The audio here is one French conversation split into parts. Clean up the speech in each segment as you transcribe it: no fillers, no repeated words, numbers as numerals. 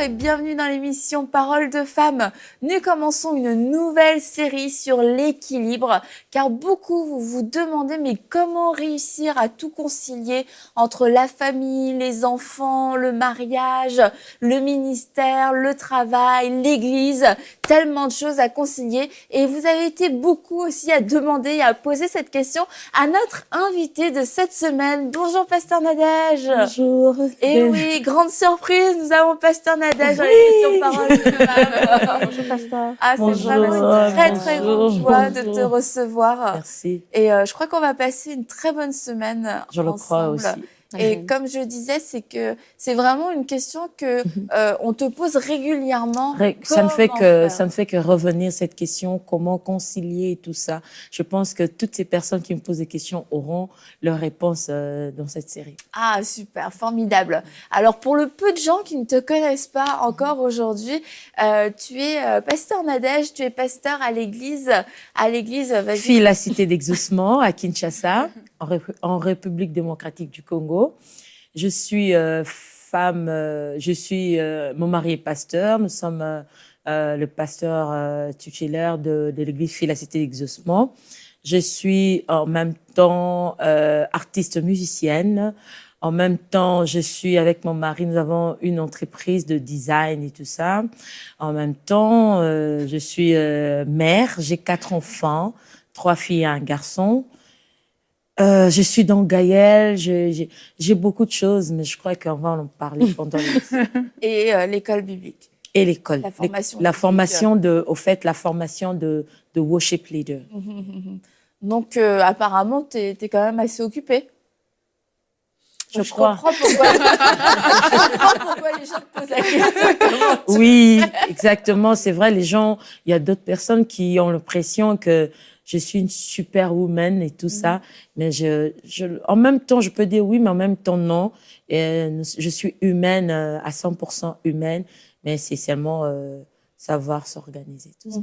et bienvenue dans l'émission Paroles de femmes. Nous commençons une nouvelle série sur l'équilibre car beaucoup vous demandez mais comment réussir à tout concilier entre la famille, les enfants, le mariage, le ministère, le travail, l'église, tellement de choses à concilier et vous avez été beaucoup aussi à demander et à poser cette question à notre invité de cette semaine. Bonjour Pasteur Nadège. Bonjour. Et oui, grande surprise, nous avons Pasteur Nadège dans l'émission Paroles de femmes. Bonjour Pasteur. Ah, c'est vraiment une très grande joie de te recevoir. Merci. Et je crois qu'on va passer une très bonne semaine Je le crois ensemble. aussi. Et comme je disais, c'est que c'est vraiment une question que on te pose régulièrement. Ça ne fait que revenir cette question, comment concilier tout ça. Je pense que toutes ces personnes qui me posent des questions auront leur réponse dans cette série. Ah, super, formidable. Alors, pour le peu de gens qui ne te connaissent pas encore aujourd'hui, tu es pasteur Nadège, tu es pasteur à l'église. Fille la cité d'exaucement à Kinshasa, en République démocratique du Congo. Je suis femme, mon mari est pasteur, nous sommes le pasteur tutélaire de l'église Fille la cité d'exaucement. Je suis en même temps artiste musicienne. En même temps, je suis avec mon mari, nous avons une entreprise de design et tout ça. En même temps, je suis mère, j'ai 4 enfants, 3 filles et un garçon. Je suis dans Gaël, j'ai beaucoup de choses, mais je crois qu'on va en parler pendant Et l'école biblique. Et l'école. La formation de worship leader. Donc, apparemment, t'es quand même assez occupée. Je crois. Comprends pourquoi les gens te posent la question. Oui, exactement. C'est vrai, il y a d'autres personnes qui ont l'impression que je suis une superwoman et tout ça. Mais en même temps, je peux dire oui, mais en même temps, non. Et je suis humaine, à 100% humaine, mais c'est seulement savoir s'organiser. Tout ça.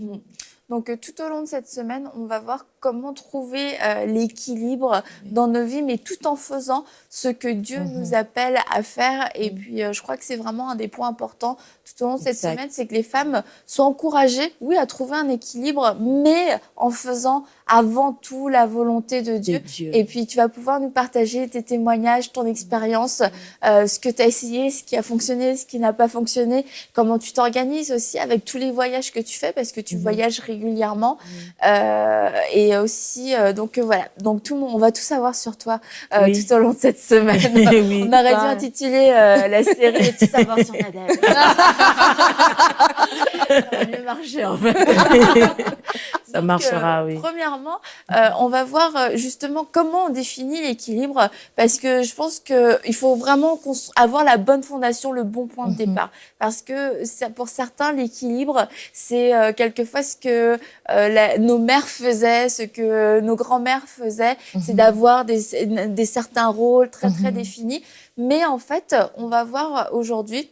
Donc, tout au long de cette semaine, on va voir comment trouver l'équilibre dans nos vies, mais tout en faisant ce que Dieu nous appelle à faire. Et puis, je crois que c'est vraiment un des points importants tout au long de cette semaine, c'est que les femmes soient encouragées, oui, à trouver un équilibre, mais en faisant avant tout la volonté de Dieu. Et puis, tu vas pouvoir nous partager tes témoignages, ton expérience, ce que tu as essayé, ce qui a fonctionné, ce qui n'a pas fonctionné, comment tu t'organises aussi avec tous les voyages que tu fais, parce que tu voyages régulièrement. Et aussi, donc voilà. Donc, on va tout savoir sur toi tout au long de cette semaine. On aurait dû intituler la série « Tout savoir sur Nadège ». Ça va mieux marcher, en fait. Ça marchera, oui. Premièrement, on va voir justement comment on définit l'équilibre, parce que je pense qu'il faut vraiment avoir la bonne fondation, le bon point de départ. Parce que pour certains, l'équilibre, c'est quelquefois ce que nos mères faisaient, ce que nos grands-mères faisaient, c'est d'avoir des certains rôles très, très définis. Mais en fait, on va voir aujourd'hui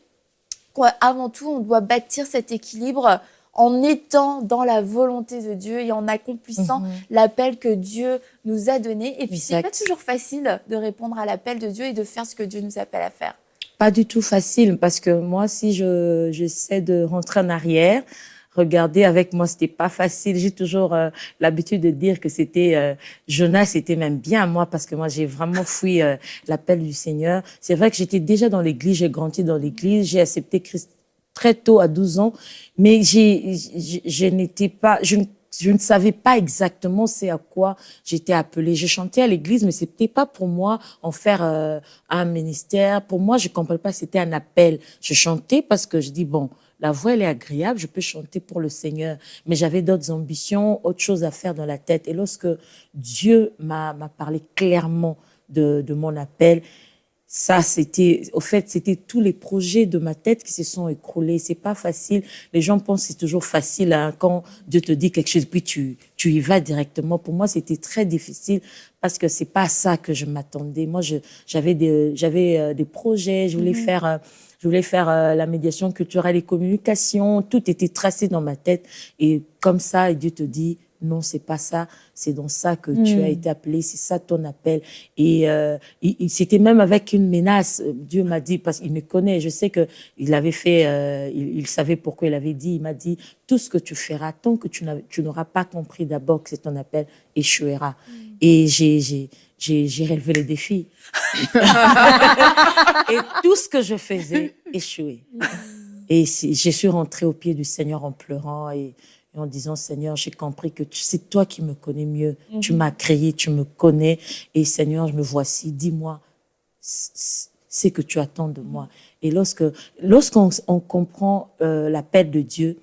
qu'avant tout, on doit bâtir cet équilibre en étant dans la volonté de Dieu et en accomplissant l'appel que Dieu nous a donné. Et puis, c'est pas toujours facile de répondre à l'appel de Dieu et de faire ce que Dieu nous appelle à faire. Pas du tout facile, parce que moi, si j'essaie de rentrer en arrière, regardez, avec moi, c'était pas facile. J'ai toujours l'habitude de dire que Jonas, c'était même bien moi, parce que moi, j'ai vraiment fui l'appel du Seigneur. C'est vrai que j'étais déjà dans l'église, j'ai grandi dans l'église, j'ai accepté Christ très tôt, à 12 ans, mais je ne savais pas exactement c'est à quoi j'étais appelée. Je chantais à l'église, mais c'était pas pour moi en faire un ministère. Pour moi, je comprenais pas, c'était un appel. Je chantais parce que je dis, bon, la voix, elle est agréable, je peux chanter pour le Seigneur. Mais j'avais d'autres ambitions, autre chose à faire dans la tête. Et lorsque Dieu m'a parlé clairement de mon appel, ça, c'était tous les projets de ma tête qui se sont écroulés. C'est pas facile. Les gens pensent que c'est toujours facile, hein, quand Dieu te dit quelque chose, puis tu y vas directement. Pour moi, c'était très difficile parce que c'est pas ça que je m'attendais. Moi, j'avais des projets. Je voulais faire je voulais faire la médiation culturelle et communication. Tout était tracé dans ma tête. Et comme ça, et Dieu te dit, non, c'est pas ça. C'est dans ça que tu as été appelé. C'est ça ton appel. Et c'était même avec une menace. Dieu m'a dit, parce qu'il me connaît, je sais que il avait fait, il savait pourquoi il avait dit. Il m'a dit, tout ce que tu feras, tant que tu n'auras pas compris d'abord que c'est ton appel, échouera. Et j'ai relevé le défi. Et tout ce que je faisais échouait. Et je suis rentrée au pied du Seigneur en pleurant et en disant, Seigneur, j'ai compris que c'est toi qui me connais mieux. Tu m'as créé, tu me connais. Et Seigneur, je me voici. Dis-moi ce que tu attends de moi. Et lorsqu'on comprend l'appel de Dieu,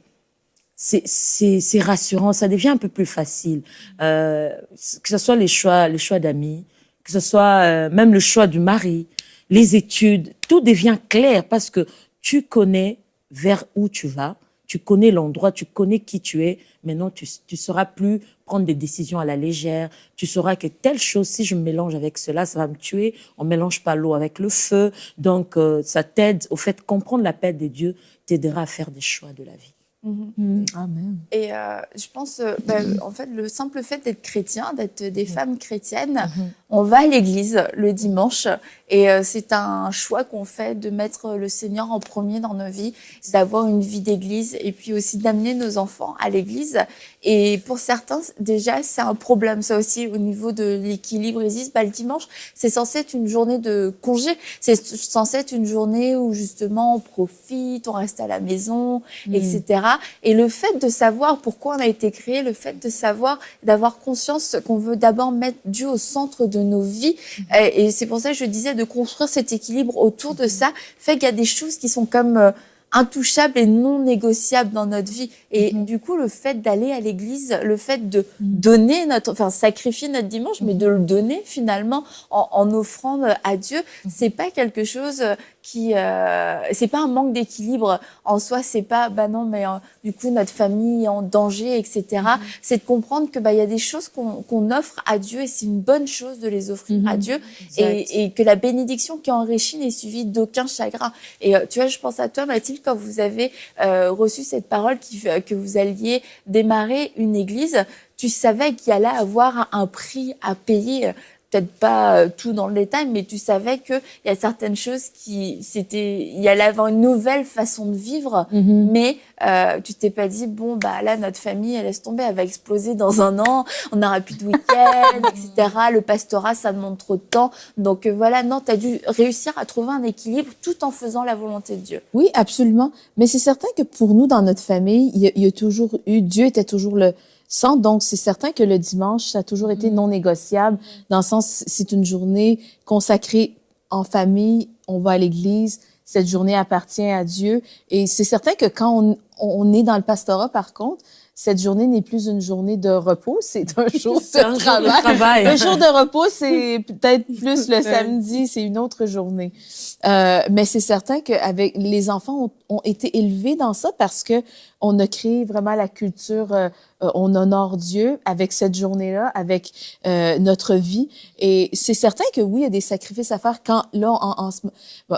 c'est rassurant, ça devient un peu plus facile. Que ce soit les choix d'amis, que ce soit même le choix du mari, les études, tout devient clair parce que tu connais vers où tu vas, tu connais l'endroit, tu connais qui tu es. Maintenant, tu sauras plus prendre des décisions à la légère. Tu sauras que telle chose, si je me mélange avec cela, ça va me tuer. On mélange pas l'eau avec le feu. Donc, ça t'aide. Au fait, comprendre l'appel de Dieu t'aidera à faire des choix de la vie. Amen. Et je pense, en fait, le simple fait d'être chrétien, d'être des femmes chrétiennes, on va à l'église le dimanche et c'est un choix qu'on fait de mettre le Seigneur en premier dans nos vies, d'avoir une vie d'église et puis aussi d'amener nos enfants à l'église. Et pour certains, déjà, c'est un problème, ça aussi, au niveau de l'équilibre. Ils disent, le dimanche, c'est censé être une journée de congé, c'est censé être une journée où justement on profite, on reste à la maison, etc. Et le fait de savoir pourquoi on a été créé, le fait de savoir, d'avoir conscience qu'on veut d'abord mettre Dieu au centre de nos vies, et c'est pour ça que je disais de construire cet équilibre autour de ça, fait qu'il y a des choses qui sont comme intouchables et non négociables dans notre vie. Et du coup, le fait d'aller à l'église, le fait de donner sacrifier notre dimanche, mais de le donner finalement en offrande à Dieu, c'est pas quelque chose qui, c'est pas un manque d'équilibre en soi, c'est pas, non, mais du coup, notre famille est en danger, etc. C'est de comprendre que, il y a des choses qu'on offre à Dieu et c'est une bonne chose de les offrir à Dieu et que la bénédiction qui enrichit n'est suivie d'aucun chagrin. Et tu vois, je pense à toi, Mathilde, quand vous avez reçu cette parole que vous alliez démarrer une église, tu savais qu'il allait avoir un prix à payer. Peut-être pas tout dans le détail, mais tu savais qu'il y a certaines choses il allait avoir une nouvelle façon de vivre, mais tu t'es pas dit, là, notre famille, elle laisse tomber, elle va exploser dans un an, on n'aura plus de week-end, etc. Le pastorat, ça demande trop de temps. Donc voilà, non, tu as dû réussir à trouver un équilibre tout en faisant la volonté de Dieu. Oui, absolument. Mais c'est certain que pour nous, dans notre famille, il y a toujours eu, Dieu était toujours le centre. Donc, c'est certain que le dimanche, ça a toujours été non négociable, dans le sens, c'est une journée consacrée en famille, on va à l'église, cette journée appartient à Dieu. Et c'est certain que quand on est dans le pastorat, par contre, cette journée n'est plus une journée de repos, c'est un jour de travail. Le jour de repos, c'est peut-être plus le samedi, c'est une autre journée. Mais c'est certain qu'avec les enfants ont été élevés dans ça parce que on a créé vraiment la culture, on honore Dieu avec cette journée-là, avec notre vie. Et c'est certain que oui, il y a des sacrifices à faire quand là,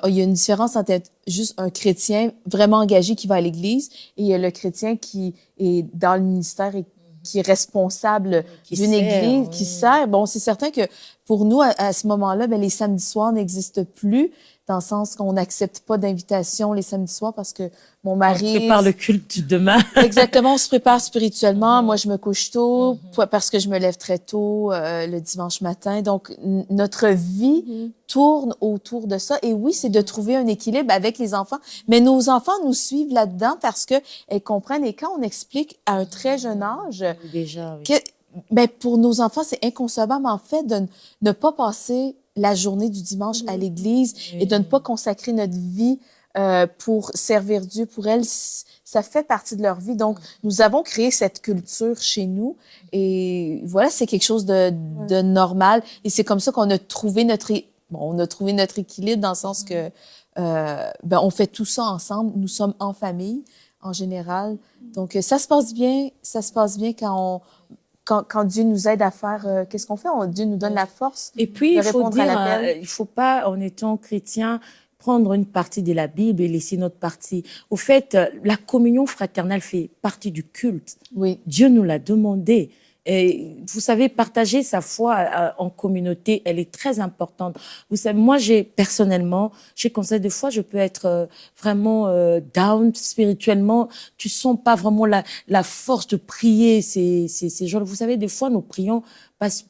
il y a une différence entre être juste un chrétien vraiment engagé qui va à l'église et il y a le chrétien qui est dans le ministère et qui est responsable d'une église, qui sert. Bon, c'est certain que pour nous, à ce moment-là, les samedis soirs n'existent plus, dans le sens qu'on n'accepte pas d'invitation les samedis soirs parce que mon mari... On prépare le culte du demain. Exactement, on se prépare spirituellement. Moi, je me couche tôt parce que je me lève très tôt le dimanche matin. Donc, notre vie tourne autour de ça. Et oui, c'est de trouver un équilibre avec les enfants. Mais nos enfants nous suivent là-dedans parce que elles comprennent. Et quand on explique à un très jeune âge Déjà, oui. que pour nos enfants, c'est inconcevable en fait de ne pas passer la journée du dimanche à l'église et de ne pas consacrer notre vie pour servir Dieu. Pour elles, ça fait partie de leur vie. Donc, nous avons créé cette culture chez nous et voilà, c'est quelque chose de normal. Et c'est comme ça qu'on a trouvé notre équilibre dans le sens que on fait tout ça ensemble. Nous sommes en famille en général. Donc, ça se passe bien quand Dieu nous aide à faire, qu'est-ce qu'on fait? Dieu nous donne la force. Et puis, de il faut répondre à dire, l'appel. il faut pas, en étant chrétien, prendre une partie de la Bible et laisser notre partie. Au fait, la communion fraternelle fait partie du culte. Oui. Dieu nous l'a demandé. Et vous savez, partager sa foi en communauté, elle est très importante. Vous savez, moi, personnellement, j'ai conseillé des fois, je peux être vraiment down spirituellement. Tu sens pas vraiment la force de prier ces jours. Vous savez, des fois, nous prions parce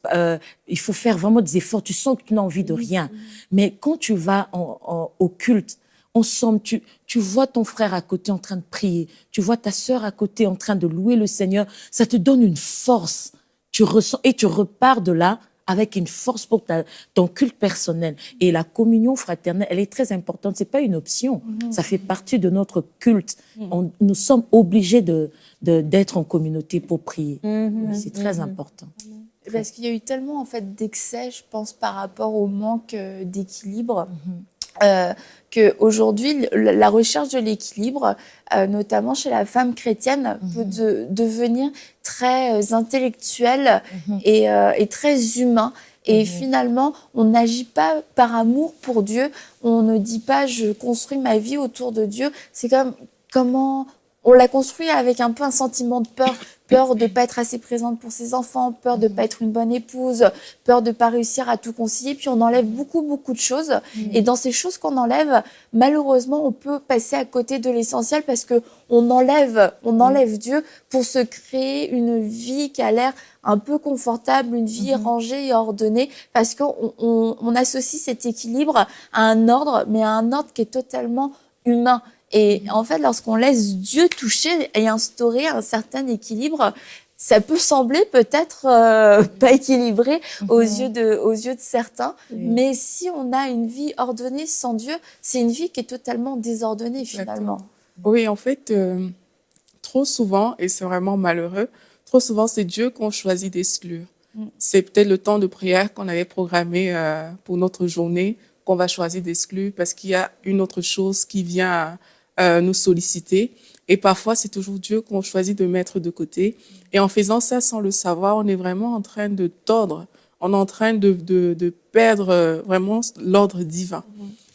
il faut faire vraiment des efforts. Tu sens que tu n'as envie de rien. Mais quand tu vas au culte, ensemble, tu vois ton frère à côté en train de prier, tu vois ta sœur à côté en train de louer le Seigneur, ça te donne une force. Tu ressens et tu repars de là avec une force pour ton culte personnel. Et la communion fraternelle, elle est très importante. C'est pas une option. Ça fait partie de notre culte. Nous sommes obligés d'être en communauté pour prier. C'est très important. Parce qu'il y a eu tellement en fait d'excès, je pense, par rapport au manque d'équilibre. Qu'aujourd'hui, la recherche de l'équilibre, notamment chez la femme chrétienne, peut devenir très intellectuelle et très humain. Et finalement, on n'agit pas par amour pour Dieu. On ne dit pas « je construis ma vie autour de Dieu ». C'est comme comment on l'a construit avec un peu un sentiment de peur. Peur de ne pas être assez présente pour ses enfants, peur de ne pas être une bonne épouse, peur de ne pas réussir à tout concilier. Puis on enlève beaucoup de choses. Et dans ces choses qu'on enlève, malheureusement, on peut passer à côté de l'essentiel parce que on enlève Dieu pour se créer une vie qui a l'air un peu confortable, une vie rangée et ordonnée, parce qu'on associe cet équilibre à un ordre, mais à un ordre qui est totalement humain. Et en fait, lorsqu'on laisse Dieu toucher et instaurer un certain équilibre, ça peut sembler peut-être pas équilibré aux yeux de certains, mais si on a une vie ordonnée sans Dieu, c'est une vie qui est totalement désordonnée finalement. Oui, en fait, trop souvent, et c'est vraiment malheureux, trop souvent c'est Dieu qu'on choisit d'exclure. C'est peut-être le temps de prière qu'on avait programmé pour notre journée qu'on va choisir d'exclure parce qu'il y a une autre chose qui vient nous solliciter. Et parfois, c'est toujours Dieu qu'on choisit de mettre de côté. Et en faisant ça sans le savoir, on est vraiment en train de tordre, on est en train de perdre vraiment l'ordre divin.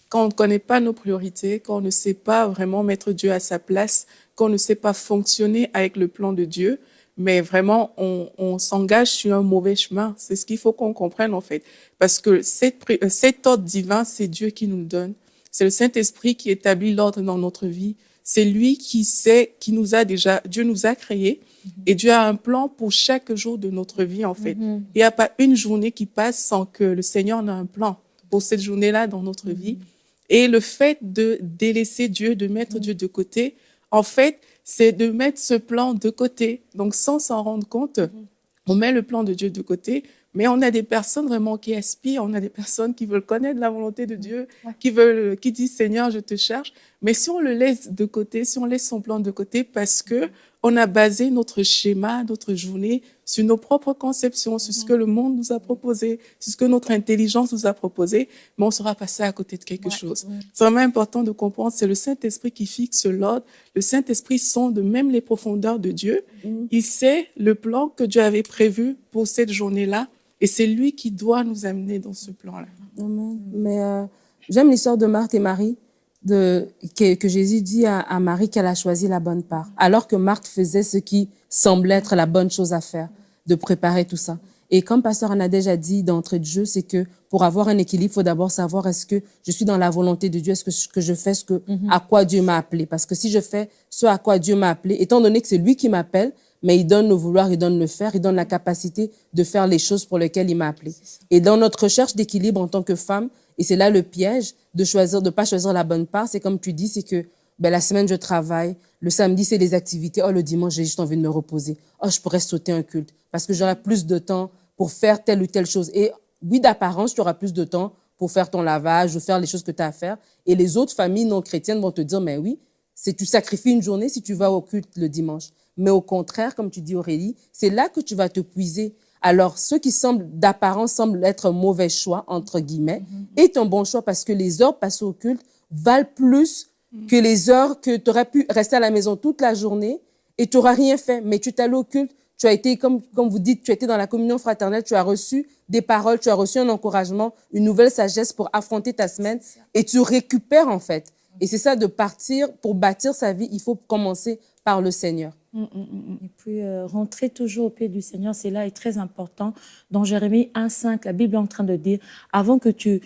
Quand on ne connaît pas nos priorités, quand on ne sait pas vraiment mettre Dieu à sa place, quand on ne sait pas fonctionner avec le plan de Dieu, mais vraiment, on s'engage sur un mauvais chemin. C'est ce qu'il faut qu'on comprenne, en fait. Parce que cet ordre divin, c'est Dieu qui nous le donne. C'est le Saint-Esprit qui établit l'ordre dans notre vie. C'est lui qui sait, Dieu nous a créés et Dieu a un plan pour chaque jour de notre vie, en fait. Il n'y a pas une journée qui passe sans que le Seigneur ait un plan pour cette journée-là dans notre vie. Et le fait de délaisser Dieu, de mettre Dieu de côté, en fait, c'est de mettre ce plan de côté. Donc, sans s'en rendre compte, on met le plan de Dieu de côté, mais on a des personnes vraiment qui aspirent, on a des personnes qui veulent connaître la volonté de Dieu, qui disent « Seigneur, je te cherche ». Mais si on le laisse de côté, si on laisse son plan de côté parce que on a basé notre schéma, notre journée sur nos propres conceptions, sur ce que le monde nous a proposé, sur ce que notre intelligence nous a proposé, mais on sera passé à côté de quelque chose. C'est vraiment important de comprendre, c'est le Saint-Esprit qui fixe l'ordre. Le Saint-Esprit sonde même les profondeurs de Dieu. Il sait le plan que Dieu avait prévu pour cette journée-là et c'est lui qui doit nous amener dans ce plan-là. Amen. Mais j'aime l'histoire de Marthe et Marie. Que Jésus dit à Marie qu'elle a choisi la bonne part, alors que Marthe faisait ce qui semblait être la bonne chose à faire, de préparer tout ça. Et comme Pasteur en a déjà dit d'entrée de jeu, c'est que pour avoir un équilibre, il faut d'abord savoir est-ce que je suis dans la volonté de Dieu, est-ce que je fais à quoi Dieu m'a appelé. Parce que si je fais ce à quoi Dieu m'a appelé, étant donné que c'est lui qui m'appelle, mais il donne le vouloir, il donne le faire, il donne la capacité de faire les choses pour lesquelles il m'a appelé. Et dans notre recherche d'équilibre en tant que femme, et c'est là le piège de pas choisir la bonne part, c'est comme tu dis, c'est que la semaine je travaille, le samedi c'est les activités, le dimanche j'ai juste envie de me reposer, je pourrais sauter un culte parce que j'aurai plus de temps pour faire telle ou telle chose. Et oui, d'apparence, tu auras plus de temps pour faire ton lavage ou faire les choses que tu as à faire. Et les autres familles non chrétiennes vont te dire, mais oui, tu sacrifies une journée si tu vas au culte le dimanche. Mais au contraire, comme tu dis Aurélie, c'est là que tu vas te puiser. Alors, ce qui d'apparence semble être un mauvais choix, entre guillemets, est un bon choix parce que les heures passées au culte valent plus que les heures que tu aurais pu rester à la maison toute la journée et tu n'auras rien fait. Mais tu t'allais au culte, tu as été, comme vous dites, tu étais dans la communion fraternelle, tu as reçu des paroles, tu as reçu un encouragement, une nouvelle sagesse pour affronter ta semaine et tu récupères en fait. Et c'est ça de partir, pour bâtir sa vie, il faut commencer par le Seigneur. Et puis, rentrer toujours au pied du Seigneur, c'est là est très important. Dans Jérémie 1,5, la Bible est en train de dire, avant que tu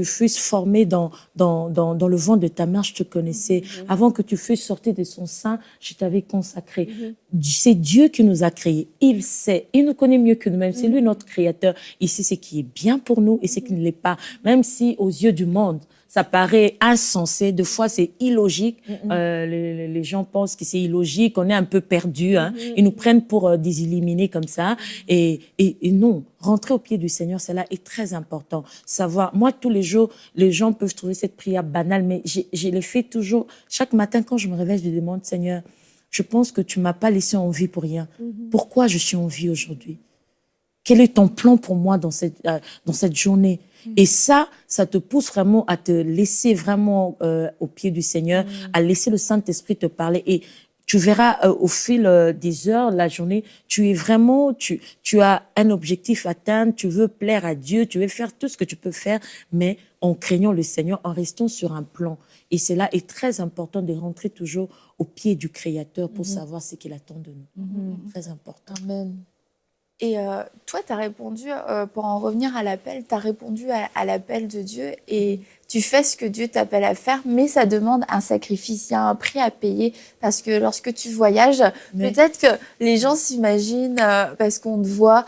fusses formé dans le ventre de ta mère, je te connaissais. Avant que tu fusses sorti de son sein, je t'avais consacré. C'est Dieu qui nous a créés. Il sait. Il nous connaît mieux que nous-mêmes. C'est lui notre créateur. Il sait ce qui est bien pour nous et ce qui ne l'est pas. Même si, aux yeux du monde, ça paraît insensé. Des fois, c'est illogique. Les gens pensent que c'est illogique. On est un peu perdu. Hein. Ils nous prennent pour des illuminés comme ça. Et non, rentrer au pied du Seigneur, cela est très important. Savoir, moi, tous les jours, les gens peuvent trouver cette prière banale, mais je les fais toujours. Chaque matin, quand je me réveille, je demande, Seigneur, je pense que tu m'as pas laissé en vie pour rien. Pourquoi je suis en vie aujourd'hui? Quel est ton plan pour moi dans cette journée? Et ça te pousse vraiment à te laisser vraiment au pied du Seigneur, à laisser le Saint-Esprit te parler. Et tu verras au fil des heures, la journée, tu as un objectif à atteindre, tu veux plaire à Dieu, tu veux faire tout ce que tu peux faire, mais en craignant le Seigneur, en restant sur un plan. Et cela est très important de rentrer toujours au pied du Créateur pour savoir ce qu'il attend de nous. Très important. Amen. Et toi, tu as répondu, pour en revenir à l'appel, tu as répondu à l'appel de Dieu et tu fais ce que Dieu t'appelle à faire, mais ça demande un sacrifice, il y a un prix à payer parce que lorsque tu voyages, peut-être que les gens s'imaginent, parce qu'on te voit,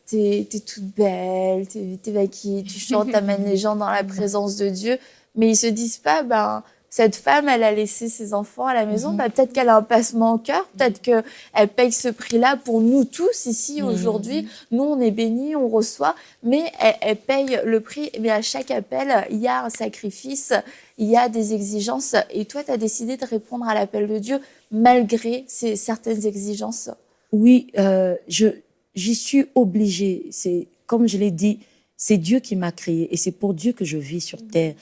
t'es toute belle, t'es maquillée, tu chantes, t'amènes les gens dans la présence de Dieu, mais ils se disent pas, cette femme, elle a laissé ses enfants à la maison, peut-être qu'elle a un passement au cœur, peut-être qu'elle paye ce prix-là pour nous tous ici aujourd'hui. Nous, on est bénis, on reçoit, mais elle paye le prix. Mais à chaque appel, il y a un sacrifice, il y a des exigences. Et toi, tu as décidé de répondre à l'appel de Dieu malgré certaines exigences. Oui, j'y suis obligée. C'est, comme je l'ai dit, c'est Dieu qui m'a créée et c'est pour Dieu que je vis sur terre.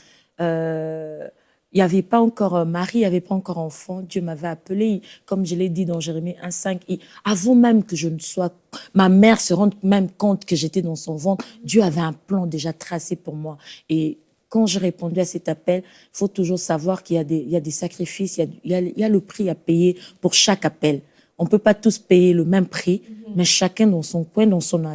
Il n'y avait pas encore mari, il n'y avait pas encore enfant. Dieu m'avait appelé, comme je l'ai dit dans Jérémie 1,5. Avant même que je ne sois, ma mère se rende même compte que j'étais dans son ventre, Dieu avait un plan déjà tracé pour moi. Et quand je répondais à cet appel, il faut toujours savoir qu'il y a des sacrifices, il y a le prix à payer pour chaque appel. On peut pas tous payer le même prix, mais chacun dans son coin, dans son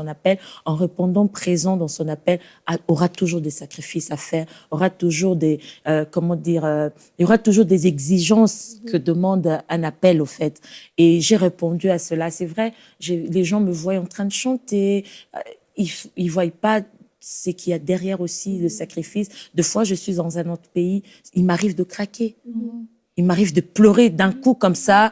appel, en répondant présent dans son appel, aura toujours des sacrifices à faire, aura toujours il y aura toujours des exigences que demande un appel, au fait. Et j'ai répondu à cela. C'est vrai, les gens me voient en train de chanter, ils voient pas ce qu'il y a derrière aussi le sacrifice. Des fois, je suis dans un autre pays, il m'arrive de craquer. Il m'arrive de pleurer d'un coup comme ça,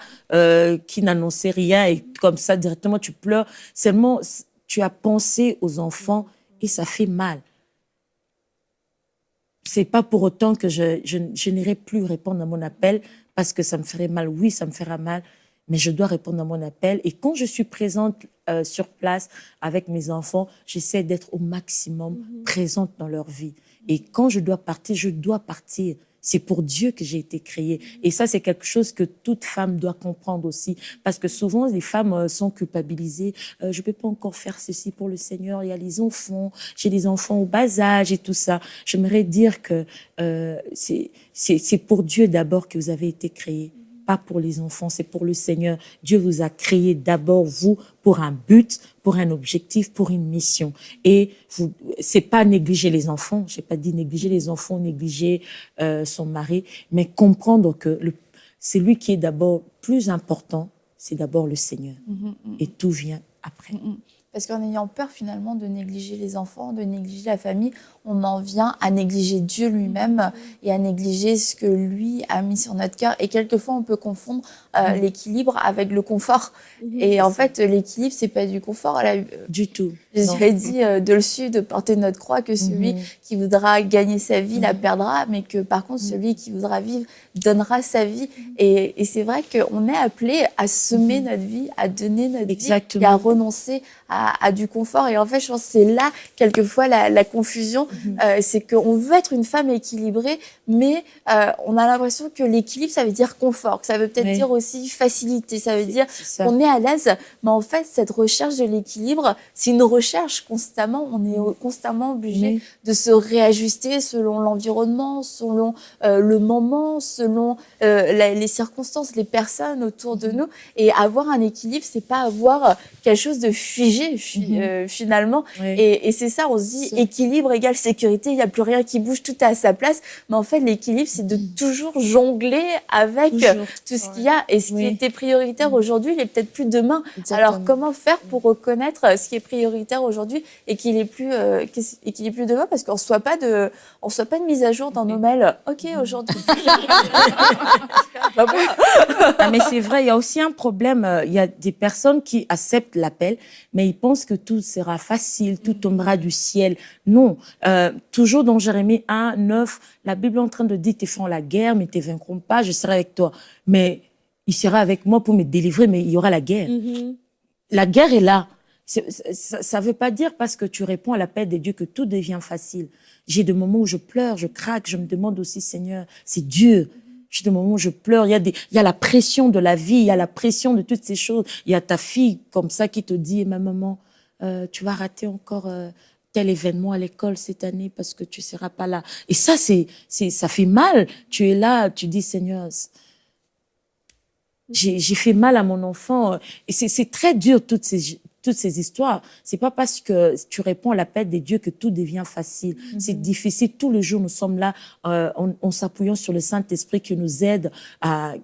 qui n'annonçait rien et comme ça directement tu pleures. Seulement, tu as pensé aux enfants et ça fait mal. C'est pas pour autant que je n'irai plus répondre à mon appel parce que ça me ferait mal. Oui, ça me fera mal, mais je dois répondre à mon appel. Et quand je suis présente sur place avec mes enfants, j'essaie d'être au maximum présente dans leur vie. Et quand je dois partir, je dois partir. C'est pour Dieu que j'ai été créée. Et ça, c'est quelque chose que toute femme doit comprendre aussi. Parce que souvent, les femmes sont culpabilisées. Je peux pas encore faire ceci pour le Seigneur. Il y a les enfants. J'ai des enfants au bas âge et tout ça. J'aimerais dire que c'est pour Dieu d'abord que vous avez été créés. Pas pour les enfants, c'est pour le Seigneur. Dieu vous a créé d'abord, vous, pour un but, pour un objectif, pour une mission. Et c'est pas négliger les enfants. J'ai pas dit négliger les enfants, négliger son mari, mais comprendre que c'est lui qui est d'abord plus important. C'est d'abord le Seigneur. Et tout vient après. Parce qu'en ayant peur finalement de négliger les enfants, de négliger la famille, on en vient à négliger Dieu lui-même et à négliger ce que lui a mis sur notre cœur. Et quelquefois, on peut confondre l'équilibre avec le confort. Et en fait, l'équilibre, c'est pas du confort. Du tout. Jésus a dit de le suivre, de porter notre croix, que celui qui voudra gagner sa vie la perdra, mais que par contre, celui qui voudra vivre donnera sa vie. Et c'est vrai qu'on est appelé à semer notre vie, à donner notre vie et à renoncer à du confort. Et en fait, je pense que c'est là, quelquefois, la confusion. C'est qu'on veut être une femme équilibrée, mais on a l'impression que l'équilibre, ça veut dire confort, que ça veut peut-être dire aussi facilité, ça veut dire qu'on est à l'aise. Mais en fait, cette recherche de l'équilibre, c'est une recherche constamment. On est constamment obligé de se réajuster selon l'environnement, selon le moment, selon les circonstances, les personnes autour de nous. Et avoir un équilibre, c'est pas avoir quelque chose de figé finalement. Et c'est ça, on se dit équilibre égale sécurité, il n'y a plus rien qui bouge, tout est à sa place. Mais en fait, l'équilibre, c'est de toujours jongler avec tout ce qu'il y a. Et ce qui était prioritaire aujourd'hui, il est peut-être plus demain. Alors, comment faire pour reconnaître ce qui est prioritaire aujourd'hui et qu'il est plus demain, parce qu'on ne reçoit pas de mise à jour dans nos mails. OK, aujourd'hui. Ah, mais c'est vrai, il y a aussi un problème. Il y a des personnes qui acceptent l'appel, mais ils pensent que tout sera facile, tout tombera du ciel. Non. Toujours dans Jérémie 1, 9, la Bible est en train de dire, tes font la guerre, mais ne te vaincront pas, je serai avec toi. Mais il sera avec moi pour me délivrer, mais il y aura la guerre. La guerre est là. Ça veut pas dire parce que tu réponds à l'appel de Dieu que tout devient facile. J'ai des moments où je pleure, je craque, je me demande aussi, Seigneur, c'est Dieu. J'ai des moments où je pleure, il y a la pression de la vie, il y a la pression de toutes ces choses. Il y a ta fille comme ça qui te dit, ma maman, tu vas rater encore tel événement à l'école cette année parce que tu seras pas là. Et ça, ça fait mal. Tu es là, tu dis, Seigneur, j'ai fait mal à mon enfant. Et c'est très dur, toutes ces histoires. C'est pas parce que tu réponds à l'appel des dieux que tout devient facile. C'est difficile. Tous les jours, nous sommes là, en s'appuyant sur le Saint-Esprit qui nous aide à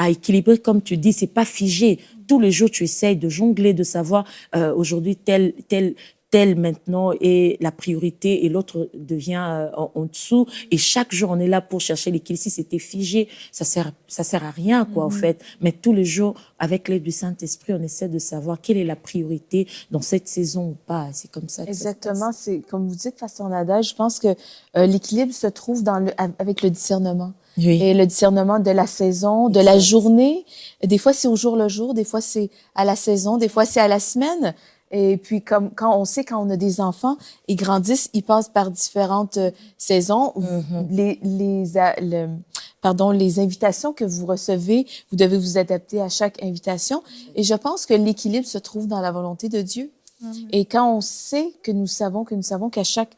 équilibrer, comme tu dis. C'est pas figé. Tous les jours, tu essayes de jongler, de savoir, aujourd'hui, tel maintenant est la priorité et l'autre devient en dessous. Et chaque jour, on est là pour chercher l'équilibre. Si c'était figé, ça sert à rien, quoi, en fait. Mais tous les jours, avec l'aide du Saint-Esprit, on essaie de savoir quelle est la priorité dans cette saison ou pas. C'est comme ça que Exactement. C'est comme vous dites, Pasteur Nada, je pense que l'équilibre se trouve avec le discernement. Oui. Et le discernement de la saison, de la journée. Des fois, c'est au jour le jour. Des fois, c'est à la saison. Des fois, c'est à la semaine. Et puis, quand on a des enfants, ils grandissent, ils passent par différentes saisons. Les invitations que vous recevez, vous devez vous adapter à chaque invitation. Et je pense que l'équilibre se trouve dans la volonté de Dieu. Et quand on sait que nous savons qu'à chaque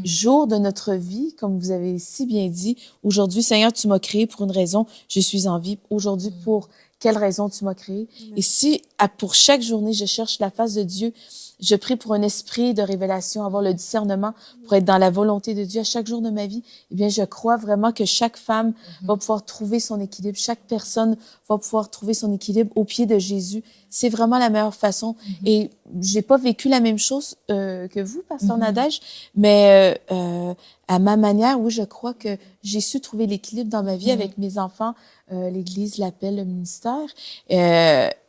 jour de notre vie, comme vous avez si bien dit, aujourd'hui, Seigneur, tu m'as créé pour une raison, je suis en vie. Aujourd'hui, pour quelle raison tu m'as créé? Et si, pour chaque journée, je cherche la face de Dieu, je prie pour un esprit de révélation, avoir le discernement pour être dans la volonté de Dieu à chaque jour de ma vie, eh bien, je crois vraiment que chaque femme va pouvoir trouver son équilibre. Chaque personne va pouvoir trouver son équilibre au pied de Jésus. C'est vraiment la meilleure façon. Et j'ai pas vécu la même chose que vous, Pasteur Nadège, mais à ma manière, oui, je crois que j'ai su trouver l'équilibre dans ma vie avec mes enfants. L'Église l'appelle le ministère.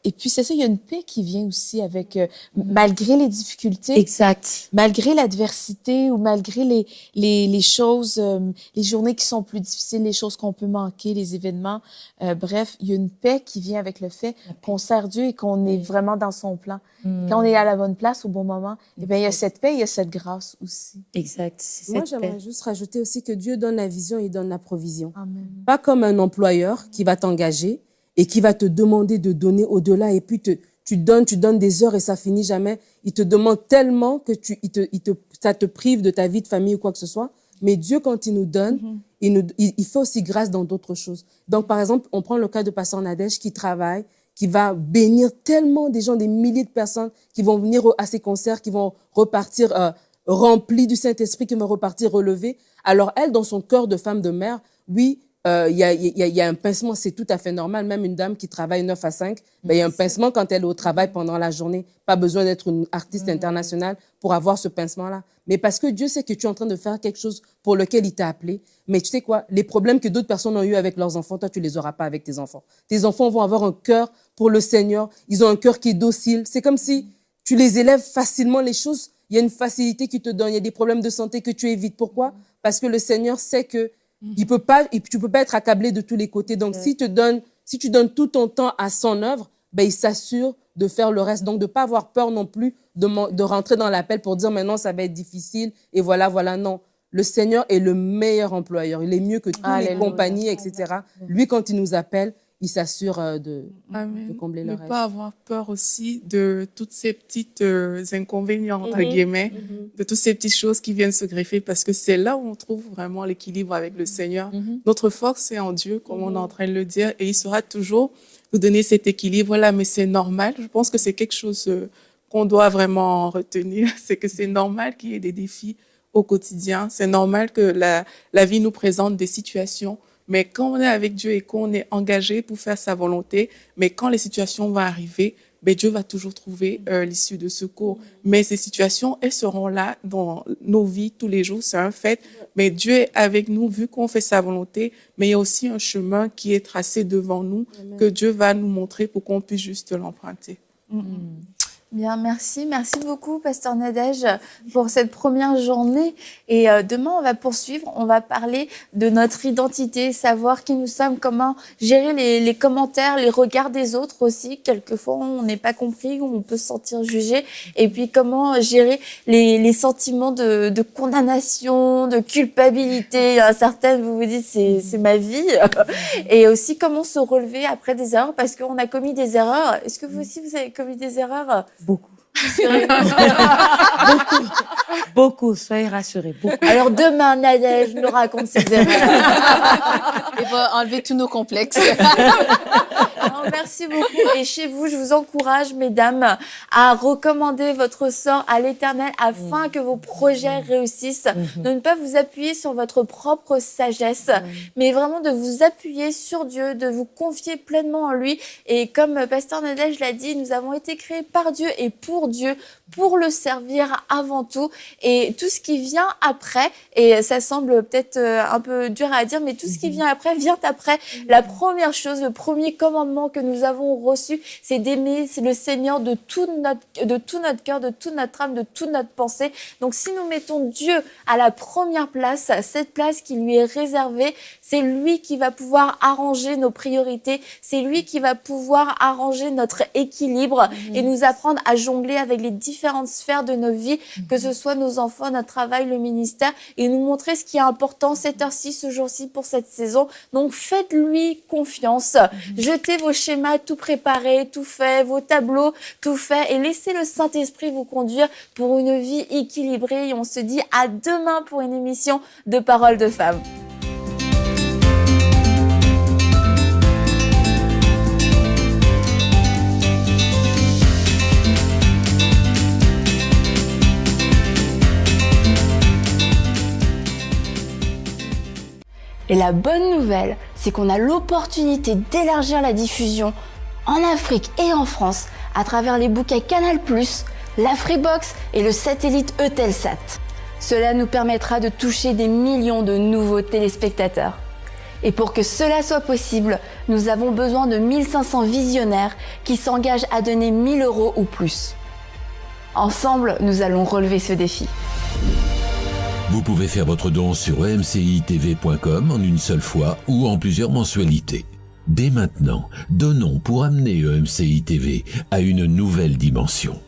Et puis, c'est ça, il y a une paix qui vient aussi avec, malgré les difficultés. Exact. Malgré l'adversité ou malgré les choses, les journées qui sont plus difficiles, les choses qu'on peut manquer, les événements. Bref, il y a une paix qui vient avec le fait qu'on sert Dieu et qu'on est vraiment dans son plan. Quand on est à la bonne place au bon moment, eh bien, il y a cette paix, il y a cette grâce aussi. Exact. Moi, j'aimerais juste rajouter aussi que Dieu donne la vision et donne la provision. Amen. Pas comme un employeur qui va t'engager et qui va te demander de donner au-delà et puis tu donnes des heures et ça finit jamais. Il te demande tellement que ça te prive de ta vie de famille ou quoi que ce soit. Mais Dieu, quand il nous donne, il fait aussi grâce dans d'autres choses. Donc, par exemple, on prend le cas de Pasteur Nadège qui travaille, qui va bénir tellement des gens, des milliers de personnes qui vont venir à ses concerts, qui vont repartir remplis du Saint-Esprit, qui vont repartir relevés. Alors, elle, dans son cœur de femme de mère, oui, il y a un pincement, c'est tout à fait normal. Même une dame qui travaille 9 à 5, il y a un pincement quand elle est au travail pendant la journée. Pas besoin d'être une artiste internationale pour avoir ce pincement-là. Mais parce que Dieu sait que tu es en train de faire quelque chose pour lequel il t'a appelé. Mais tu sais quoi, les problèmes que d'autres personnes ont eu avec leurs enfants, toi, tu les auras pas avec tes enfants. Tes enfants vont avoir un cœur pour le Seigneur. Ils ont un cœur qui est docile. C'est comme si tu les élèves facilement, les choses. Il y a une facilité qui te donne. Il y a des problèmes de santé que tu évites. Pourquoi? Parce que le Seigneur sait que tu peux pas être accablé de tous les côtés. Donc, si tu donnes tout ton temps à son œuvre, ben, il s'assure de faire le reste. Donc, de pas avoir peur non plus de rentrer dans l'appel pour dire maintenant ça va être difficile et voilà, non. Le Seigneur est le meilleur employeur. Il est mieux que toutes les compagnies, etc. Lui, quand il nous appelle, il s'assure de combler le Ne reste. pas avoir peur aussi de toutes ces petites inconvénients, entre guillemets, de toutes ces petites choses qui viennent se greffer, parce que c'est là où on trouve vraiment l'équilibre avec le Seigneur. Notre force, c'est en Dieu, comme on est en train de le dire, et il sera toujours nous donner cet équilibre-là, mais c'est normal. Je pense que c'est quelque chose qu'on doit vraiment retenir, c'est que c'est normal qu'il y ait des défis au quotidien. C'est normal que la vie nous présente des situations, mais quand on est avec Dieu et qu'on est engagé pour faire sa volonté, mais quand les situations vont arriver, ben Dieu va toujours trouver l'issue de secours. Mais ces situations, elles seront là dans nos vies tous les jours, c'est un fait. Mais Dieu est avec nous vu qu'on fait sa volonté, mais il y a aussi un chemin qui est tracé devant nous que Dieu va nous montrer pour qu'on puisse juste l'emprunter. Bien, merci. Merci beaucoup, Pasteur Nadège, pour cette première journée. Et demain, on va poursuivre. On va parler de notre identité, savoir qui nous sommes, comment gérer les commentaires, les regards des autres aussi. Quelquefois, on n'est pas compris, on peut se sentir jugé. Et puis, comment gérer les sentiments de condamnation, de culpabilité. Certaines, vous vous dites, c'est ma vie. Et aussi, comment se relever après des erreurs, parce qu'on a commis des erreurs. Est-ce que vous aussi, vous avez commis des erreurs? Beaucoup. Beaucoup, soyez rassurés, beaucoup. Alors demain, Nadège nous raconte ses erreurs. Il va enlever tous nos complexes. Non, merci beaucoup. Et chez vous, je vous encourage, mesdames, à recommander votre sort à l'Éternel afin que vos projets réussissent. De ne pas vous appuyer sur votre propre sagesse, mais vraiment de vous appuyer sur Dieu, de vous confier pleinement en lui. Et comme Pasteur Nadège l'a dit, nous avons été créés par Dieu et pour Dieu, pour le servir avant tout. Et tout ce qui vient après, et ça semble peut-être un peu dur à dire, mais tout ce qui vient après. La première chose, le premier commandement que nous avons reçu, c'est d'aimer le Seigneur de tout notre cœur, de toute notre âme, de toute notre pensée. Donc si nous mettons Dieu à la première place, cette place qui lui est réservée, c'est lui qui va pouvoir arranger nos priorités, c'est lui qui va pouvoir arranger notre équilibre et nous apprendre à jongler avec les différentes sphères de nos vies, que ce soit nos enfants, notre travail, le ministère, et nous montrer ce qui est important cette heure-ci, ce jour-ci, pour cette saison. Donc faites-lui confiance, jetez vos schémas tout préparés, tout fait, vos tableaux tout fait, et laissez le Saint-Esprit vous conduire pour une vie équilibrée. Et on se dit à demain pour une émission de Paroles de Femmes. Et la bonne nouvelle, c'est qu'on a l'opportunité d'élargir la diffusion en Afrique et en France à travers les bouquets Canal+, la Freebox et le satellite Eutelsat. Cela nous permettra de toucher des millions de nouveaux téléspectateurs. Et pour que cela soit possible, nous avons besoin de 1500 visionnaires qui s'engagent à donner 1 000 € ou plus. Ensemble, nous allons relever ce défi. Vous pouvez faire votre don sur emcitv.com en une seule fois ou en plusieurs mensualités. Dès maintenant, donnons pour amener EMCI TV à une nouvelle dimension.